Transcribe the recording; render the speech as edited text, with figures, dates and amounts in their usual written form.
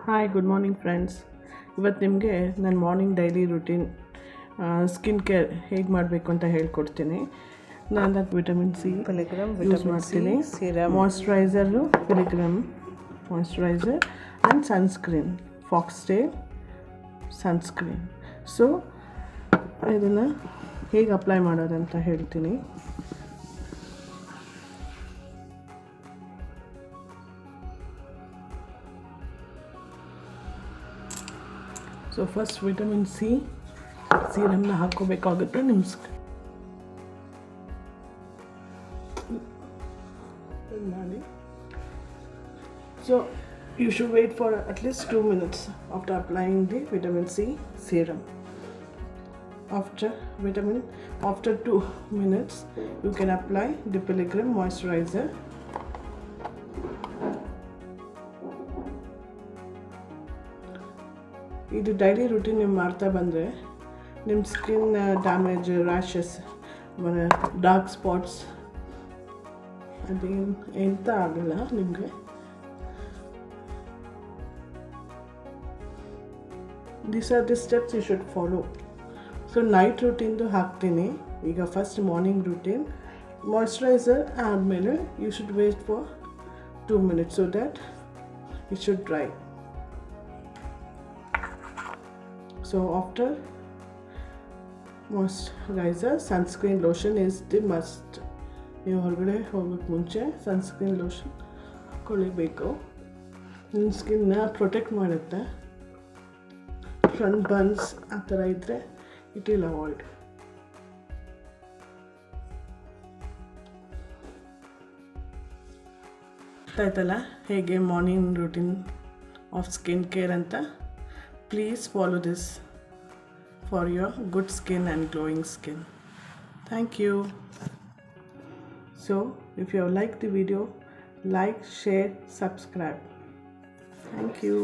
Hi good morning friends. ಇವತ್ತು ನಿಮಗೆ ನನ್ನ morning daily routine skin care ಹೇಗೆ ಮಾಡಬೇಕು ಅಂತ ಹೇಳ್ಕೊಡ್ತೀನಿ. ನಾನು ಅದಕ್ಕೆ ವಿಟಮಿನ್ ಸಿ ಯೂಸ್ ಮಾಡ್ತೀನಿ, moisturiser Pilgrim moisturiser and sunscreen, Foxtale sunscreen. So ಇದನ್ನು ಹೇಗೆ ಅಪ್ಲೈ ಮಾಡೋದಂತ ಹೇಳ್ತೀನಿ. ಸೊ ಫಸ್ಟ್ ವಿಟಮಿನ್ ಸಿ ಸೀರಮ್ನ ಹಾಕ್ಕೋಬೇಕಾಗುತ್ತೆ ನಿಮ್ಮ ಮಾಡಿ. So you should wait for at least 2 minutes after applying the vitamin C serum. After 2 minutes you can apply the Pilgrim moisturizer. ಇದು daily routine ನೀವು ಮಾಡ್ತಾ ಬಂದರೆ ನಿಮ್ಮ skin damage, rashes, dark spots ಅದೇನು ಎಂತ ಆಗಲ್ಲ ನಿಮಗೆ. These are the steps you should follow. So night ರೂಟೀನ್ದು ಹಾಕ್ತೀನಿ. ಈಗ ಫಸ್ಟ್ ಮಾರ್ನಿಂಗ್ ರೂಟೀನ್ ಮಾಯ್ಶ್ಚರೈಸರ್ ಆದಮೇಲೆ you should wait for 2 minutes so that it should dry. So after moisturizer, sunscreen lotion is the must. ನೀವು ಹೊರಗಡೆ ಹೋಗೋಕ್ಕೆ ಮುಂಚೆ sunscreen lotion ಹಾಕ್ಕೊಳ್ಳೇಬೇಕು. ನಿಮ್ಮ ಸ್ಕಿನ್ನ protect ಮಾಡುತ್ತೆ. ಸನ್ ಬರ್ನ್ಸ್ ಆ ಥರ ಇದ್ದರೆ ಇಟ್ ವಿಲ್ ಅವಾಯ್ಡ್. ಗೊತ್ತಾಯ್ತಲ್ಲ ಹೇಗೆ morning routine of skin care ಅಂತ. Please follow this for your good skin and glowing skin. Thank you. So if you have liked the video, like, share, subscribe. Thank you.